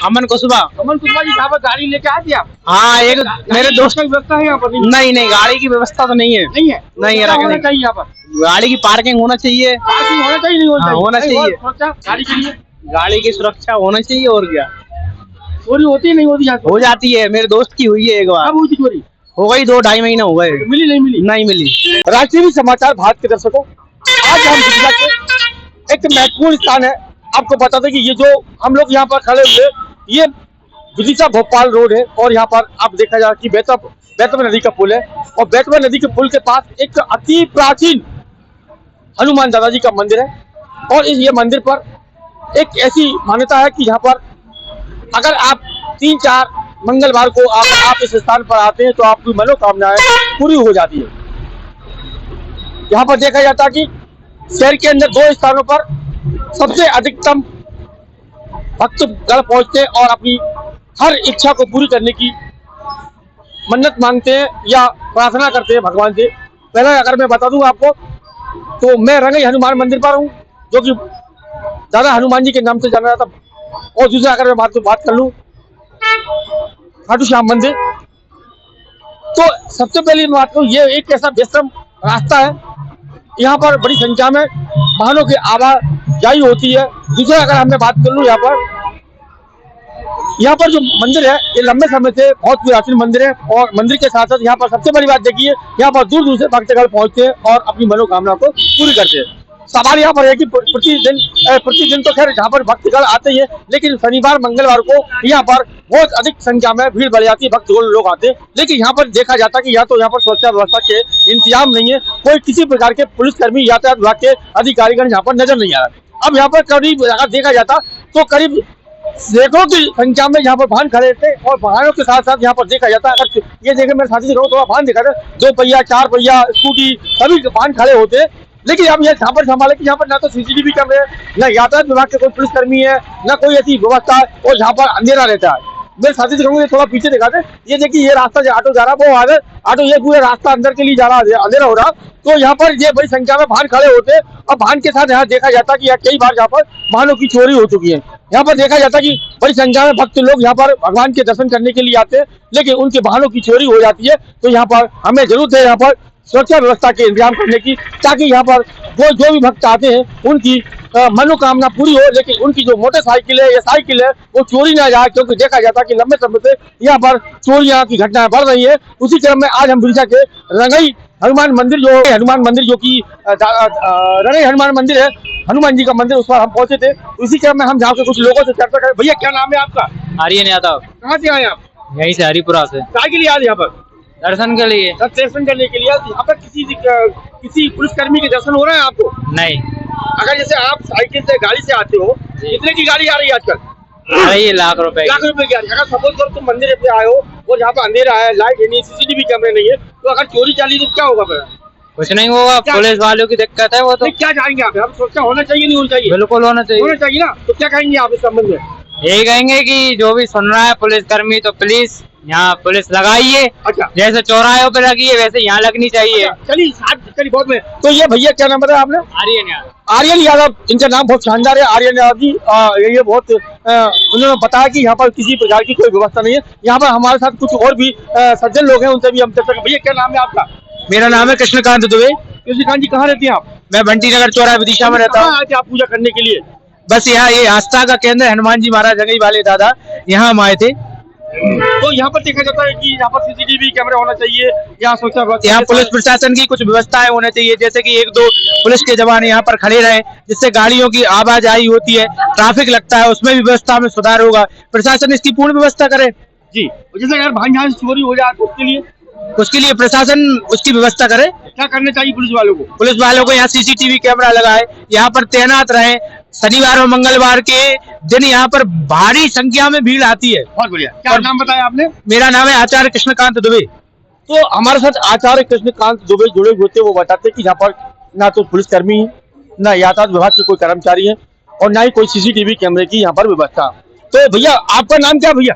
अमन कुशवाहा। अमन कुशवाहा जी, यहाँ पर गाड़ी लेके आए थे आप? हाँ, एक मेरे दोस्त की व्यवस्था है यहाँ पर? नहीं नहीं, गाड़ी की व्यवस्था तो नहीं है। नहीं है? नहीं है, होना चाहिए यहाँ पर? गाड़ी की पार्किंग होना चाहिए। पार्किंग होना चाहिए, नहीं हाँ, होना चाहिए। गाड़ी के लिए गाड़ी की सुरक्षा होना चाहिए, और क्या। चोरी होती नहीं होती? यहाँ हो जाती है, मेरे दोस्त की हुई है एक बार। कब हुई थी चोरी? हो गई 2-2.5 महीना हो गए। मिली नहीं मिली? नहीं मिली। राष्ट्रीय समाचार भारत के दर्शकों, आज हम विदिशा के एक महत्वपूर्ण स्थान है। आपको बता दें कि ये जो हम लोग यहाँ पर खड़े हुए, ये विदिशा भोपाल रोड है, और यहाँ पर आप देखा जाए कि बेतवा नदी का पुल है, और बेतवा नदी के पुल के पास एक अति प्राचीन हनुमान दादाजी का मंदिर है। और इस ये मंदिर पर एक ऐसी मान्यता है कि यहाँ पर अगर आप 3-4 मंगलवार को आप इस स्थान पर आते हैं तो आपकी मनोकामनाएं पूरी हो जाती है। यहाँ पर देखा जाता है कि शहर के अंदर 2 स्थानों पर सबसे अधिकतम भक्तगण पहुंचते हैं और अपनी हर इच्छा को पूरी करने की मन्नत मांगते हैं या प्रार्थना करते हैं भगवान से। पहले अगर मैं बता दूं आपको, तो मैं रंगई हनुमान मंदिर पर हूँ, जो कि दादा हनुमान जी के नाम से जाना जाता। और दूसरा अगर मैं बात कर लूँ खाटू श्याम मंदिर, तो सबसे पहली बात तो ये एक ऐसा व्यस्तम रास्ता है, यहाँ पर बड़ी संख्या में वाहनों की आवाजाही होती है। दूसरा अगर हमने बात कर लूँ, यहाँ पर जो मंदिर है ये लंबे समय से बहुत प्राचीन मंदिर है, और मंदिर के साथ साथ यहाँ पर सबसे बड़ी बात देखिए, यहाँ पर दूर दूर से भक्तगण पहुंचते हैं और अपनी मनोकामना को पूरी करते हैं। सवाल यहाँ पर है कि प्रतिदिन तो खैर यहाँ पर भक्तगण आते हैं, लेकिन शनिवार मंगलवार को यहाँ पर बहुत अधिक संख्या में भीड़ बढ़ जाती है, भक्तगण लोग आते हैं। लेकिन यहाँ पर देखा जाता है कि या तो यहाँ पर सुरक्षा व्यवस्था के इंतजाम नहीं है, कोई किसी प्रकार के पुलिसकर्मी यातायात विभाग के अधिकारीगण यहाँ पर नजर नहीं आ रहा। अब यहाँ पर करीब अगर देखा जाता तो करीब सैकड़ों की संख्या में यहाँ पर वाहन खड़े थे, और वाहनों के साथ साथ यहाँ पर देखा जाता है, अगर ये देखे मेरे साथी दिखाओ, थोड़ा वाहन दिखा था, 2 पहिया 4 पहिया स्कूटी सभी वाहन खड़े होते हैं। लेकिन अब ये यहाँ पर संभाले कि यहाँ पर ना तो सीसीटीवी कैमरे है, ना यातायात विभाग के कोई पुलिसकर्मी है, ना कोई ऐसी व्यवस्था है, और यहाँ पर अंधेरा रहता है। मेरे साथी दिखाऊंगे, थोड़ा पीछे दिखाते, ये देखिए ये रास्ता जो ऑटो जा रहा है, वो आगे ऑटो ये पूरा रास्ता अंदर के लिए जा रहा है, अंधेरा हो रहा। तो यहाँ पर ये बड़ी संख्या में वाहन खड़े होते हैं, और वाहन के साथ यहाँ देखा जाता है कि कई बार यहाँ पर वाहनों की चोरी हो चुकी है। यहाँ पर देखा जाता है कि बड़ी संख्या में भक्त लोग यहाँ पर भगवान के दर्शन करने के लिए आते हैं, लेकिन उनके वाहनों की चोरी हो जाती है। तो यहाँ पर हमें जरूरत है यहाँ पर सुरक्षा व्यवस्था के इंतजाम करने की, ताकि यहाँ पर जो भी भक्त आते हैं उनकी मनोकामना पूरी हो, लेकिन उनकी जो मोटरसाइकिल है या साइकिल है वो चोरी ना जाए, क्योंकि देखा जाता है कि लंबे समय से यहाँ पर चोरियां की घटनाएं बढ़ रही है। उसी क्रम में आज हम विदिशा के रंगई हनुमान मंदिर जो कि रंगई हनुमान मंदिर है, हनुमान जी का मंदिर, उस पर हम पहुंचे थे। उसी क्रम में हम जाकर कुछ लोगों से चर्चा करें। भैया क्या नाम है आपका? आर्यन यादव। कहाँ से आए आप? यहीं से, हरिपुरा से। क्या के लिए आए यहाँ पर? दर्शन के लिए। दर्शन करने के लिए यहाँ पर किसी पुलिसकर्मी के दर्शन हो रहे हैं आपको? नहीं। अगर जैसे आप साइकिल से गाड़ी से आते हो, कितने की गाड़ी आ रही है आजकल? लाख रुपए की गाड़ी। अगर सपोज करो तुम मंदिर पे आए हो और यहाँ पे अंधेरा है, लाइट नहीं, सीसीटीवी कैमरे नहीं है, तो अगर चोरी चाली तो क्या होगा फिर? कुछ नहीं होगा, पुलिस वालों की दिक्कत है वो तो। क्या चाहेंगे आप? सुरक्षा होना चाहिए, नहीं होना चाहिए? बिल्कुल होना चाहिए ना। तो क्या कहेंगे आप इस संबंध में? यही कहेंगे कि जो भी सुन रहा है पुलिसकर्मी, तो प्लीज यहाँ पुलिस लगाइए। अच्छा। जैसे चौराहे पे लगी है वैसे यहाँ लगनी चाहिए। अच्छा, चलिए बहुत में। तो ये भैया क्या नाम बताया आपने? आर्यन यादव। इनका नाम बहुत शानदार है, आर्यन यादव जी। ये बहुत उन्होंने बताया कि यहाँ पर किसी प्रकार की कोई व्यवस्था नहीं है। यहाँ पर हमारे साथ कुछ और भी सज्जन लोग हैं, उनसे भी हम चर्चा करें। भैया क्या नाम है आपका? मेरा नाम है कृष्णकांत दुबे। कृष्णकांत जी, कहाँ रहती हैं आप? मैं बंटी नगर चौराहा विदिशा में रहता हूँ। आप पूजा करने के लिए? बस यहाँ ये आस्था का केंद्र हनुमान जी महाराज रंगई वाले दादा, यहाँ हम आए थे। तो यहाँ पर देखा जाता है कि यहाँ पर सीसीटीवी कैमरा होना चाहिए, यहाँ पुलिस प्रशासन की कुछ व्यवस्थाएं होनी चाहिए, जैसे कि 1-2 पुलिस के जवान यहाँ पर खड़े रहे, जिससे गाड़ियों की आवाजाही होती है, ट्रैफिक लगता है, उसमें भी व्यवस्था में सुधार होगा। प्रशासन इसकी पूर्ण व्यवस्था करे जी। जैसे अगर भाई जहाँ चोरी हो जाए तो उसके लिए प्रशासन उसकी व्यवस्था करे। क्या करना चाहिए पुलिस वालों को? पुलिस वालों को यहाँ सीसीटीवी कैमरा लगाए, यहाँ पर तैनात रहे। शनिवार और मंगलवार के दिन यहाँ पर भारी संख्या में भीड़ आती है। बहुत बढ़िया। क्या नाम बताया आपने? मेरा नाम है आचार्य कृष्णकांत दुबे। तो हमारे साथ आचार्य कृष्णकांत दुबे जुड़े हुए थे। वो बताते कि यहाँ पर ना तो पुलिसकर्मी, ना यातायात विभाग के कोई कर्मचारी है, और ना ही कोई सीसीटीवी कैमरे की यहाँ पर व्यवस्था। तो भैया आपका नाम क्या? भैया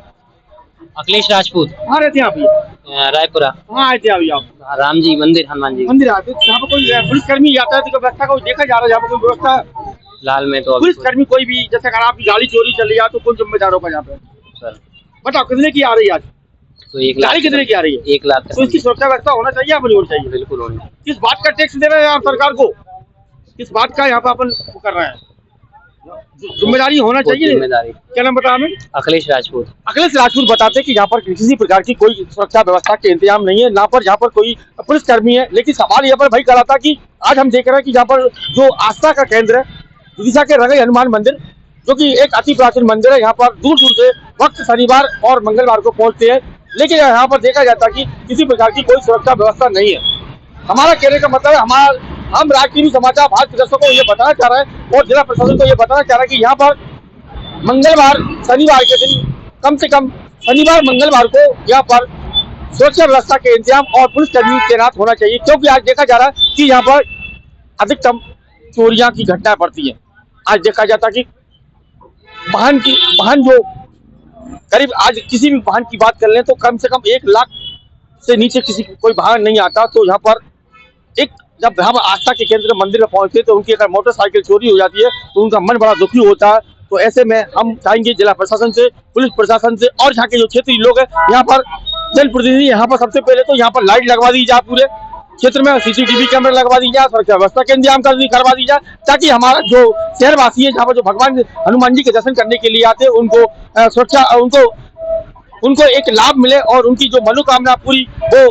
अखिलेश राजपूत। कहाँ रहते हैं आप? भैया रायपुरा। कहाँ आए थे अभी आप? राम जी मंदिर, हनुमान जी मंदिर आते। यहाँ पर कोई पुलिसकर्मी यातायात की व्यवस्था को देखा जा रहा है? यहाँ पर कोई व्यवस्था फिलहाल में तो अभी पुलिस कर्मी कोई भी, जैसे अगर आपकी गाड़ी चोरी चली है तो कौन जिम्मेदार होगा यहाँ पे? सर बताओ कितने की आ रही है आज? तो 1 लाख गाड़ी कितने की आ रही है? 1 लाख तो इसकी सुरक्षा व्यवस्था होना चाहिए या नहीं होना चाहिए? बिल्कुल होनी। किस बात का टैक्स दे रहे हैं आप सरकार को? किस बात का यहाँ पे अपन वो कर रहे हैं? जिम्मेदारी होना चाहिए। जिम्मेदारी। क्या नाम बताया हमें? अखिलेश राजपूत। अखिलेश राजपूत बताते हैं कि यहाँ पर किसी प्रकार की कोई सुरक्षा व्यवस्था के इंतजाम नहीं है, ना पर यहाँ पर कोई पुलिस कर्मी है। लेकिन सवाल यहाँ पर भाई करा था कि आज हम देख रहे हैं कि यहाँ पर जो आस्था का केंद्र है विदिशा के रंगई हनुमान मंदिर, जो कि एक अति प्राचीन मंदिर है, यहाँ पर दूर दूर से भक्त शनिवार और मंगलवार को पहुंचते हैं। लेकिन यहाँ पर देखा जाता है कि किसी प्रकार की कोई सुरक्षा व्यवस्था नहीं है। हमारा कहने का मतलब है हम राज टीवी समाचार भारत के दर्शकों को ये बताना चाह रहे हैं और जिला प्रशासन को ये बताना चाह रहा है कि यहाँ पर मंगलवार शनिवार के दिन कम से कम शनिवार मंगलवार को यहाँ पर सुरक्षा व्यवस्था के इंतजाम और पुलिस कर्मी तैनात होना चाहिए, क्योंकि आज देखा जा रहा है कि यहाँ पर अधिकतम चोरियां की घटनाएं बढ़ती हैं। आज देखा जाता कि वाहन जो करीब आज किसी भी वाहन की बात कर लें तो कम से कम 1 लाख से नीचे किसी कोई वाहन नहीं आता। तो यहाँ पर जब यहाँ पर आस्था के केंद्र मंदिर में पहुंचते तो उनकी अगर मोटरसाइकिल चोरी हो जाती है तो उनका मन बड़ा दुखी होता है। तो ऐसे में हम चाहेंगे जिला प्रशासन से, पुलिस प्रशासन से और यहाँ के जो क्षेत्रीय लोग हैं, यहाँ पर जनप्रतिनिधि, यहाँ पर सबसे पहले तो यहाँ पर लाइट लगवा दी जाए, पूरे क्षेत्र में CCTV कैमरे लगवा दी जाए, सुरक्षा व्यवस्था के इंतजाम करवा दी जाए, ताकि हमारा जो शहरवासी है जहाँ पर जो भगवान हनुमान जी के दर्शन करने के लिए आते हैं उनको सुरक्षा उनको एक लाभ मिले और उनकी जो मनोकामना पूरी हो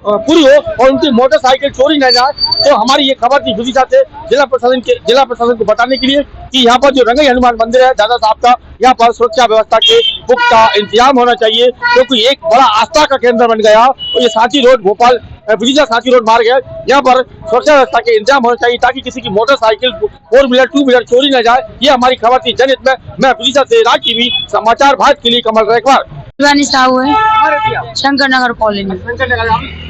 और उनकी मोटरसाइकिल चोरी न जाए। तो हमारी ये खबर थी विदिशा से जिला प्रशासन को बताने के लिए कि यहाँ पर जो रंगई हनुमान मंदिर है दादा साहब का, यहाँ पर सुरक्षा व्यवस्था के पुख्ता इंतजाम होना चाहिए, क्योंकि एक बड़ा आस्था का केंद्र बन गया। और ये सांची रोड भोपाल विदिशा सांची रोड मार्ग है, यहाँ पर सुरक्षा व्यवस्था के इंतजाम होना चाहिए ताकि किसी की मोटरसाइकिल 4 व्हीलर 2 व्हीलर चोरी न जाए। ये हमारी खबर थी जनहित में। मैं विदिशा से राज टीवी समाचार भारत के लिए कमल रेखवार। साहू है शंकर नगर कॉलोनी।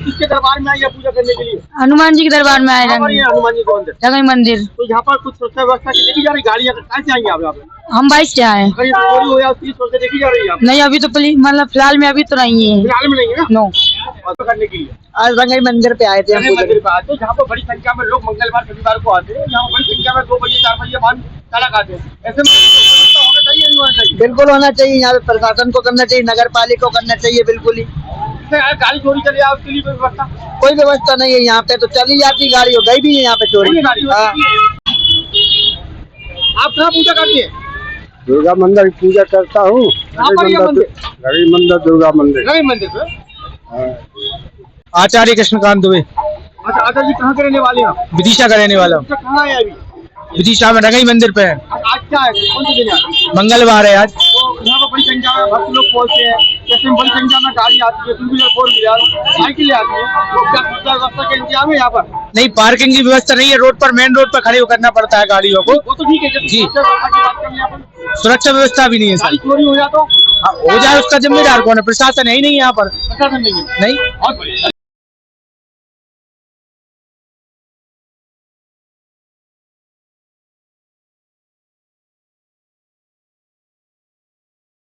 किसके दरबार में आई है पूजा करने के लिए? हनुमान जी के दरबार में आए हनुमान जी को अंदर रंगई मंदिर। तो यहाँ पर कुछ सुरक्षा व्यवस्था की देखी जा रही? गाड़ियाँ कैसे आएंगी आप यहाँ पे? हम बाइक से आए। अगर ये चोरी हो या उसकी सुरक्षा देखी जा रही है? नहीं अभी तो मतलब फिलहाल में अभी तो नहीं है। फिलहाल में नहीं है ना? नो। करने के लिए आज रंगई मंदिर पे आए थे हम। मंदिर पे आते, जहाँ पर बड़ी संख्या में लोग मंगलवार शनिवार को आते हैं, यहाँ बड़ी संख्या में 2 बजे 4 बजे वाहन चालक आते हैं। ऐसे में होना चाहिए नहीं होना चाहिए? बिल्कुल होना चाहिए। यहाँ पे प्रशासन को करना चाहिए, नगर पालिका को करना चाहिए। बिल्कुल ही गाड़ी चोरी चले आप उसके लिए कोई व्यवस्था? कोई व्यवस्था नहीं है यहाँ पे, तो चली जाती गाड़ी हो गई भी है यहाँ पे चोरी। आप कहाँ पूजा करते हैं? दुर्गा मंदिर पूजा करता हूँ। गरीब मंदिर दुर्गा मंदिर रंगई मंदिर पे। आचार्य कृष्णकांत दुबे। अच्छा आचार्य जी कहाँ के रहने वाले हैं आप? विदिशा का रहने वाला हूँ। कहाँ है अभी? विदिशा में रंगई मंदिर पे है। आज क्या है, कौन से दिन है? मंगलवार है आज। तो यहाँ पर बड़ी संख्या में भक्त लोग पहुँचते हैं, जैसे बड़ी संख्या में गाड़ी आती है, 2 व्हीलर 4 व्हीलर साइकिलें आती है, तो क्या सुरक्षा व्यवस्था के इंतजाम है यहाँ पर? नहीं, पार्किंग की व्यवस्था नहीं है, रोड पर मेन रोड पर खड़े करना पड़ता है गाड़ियों को। वो तो ठीक है, जब जी। सुरक्षा व्यवस्था की बात करें यहाँ पर, सुरक्षा व्यवस्था भी नहीं है गाड़ी सर। चोरी हो जाए तो हो जाए उसका जिम्मेदार कौन है? प्रशासन है ही नहीं यहाँ पर। प्रशासन नहीं है। नहीं। बहुत बढ़िया।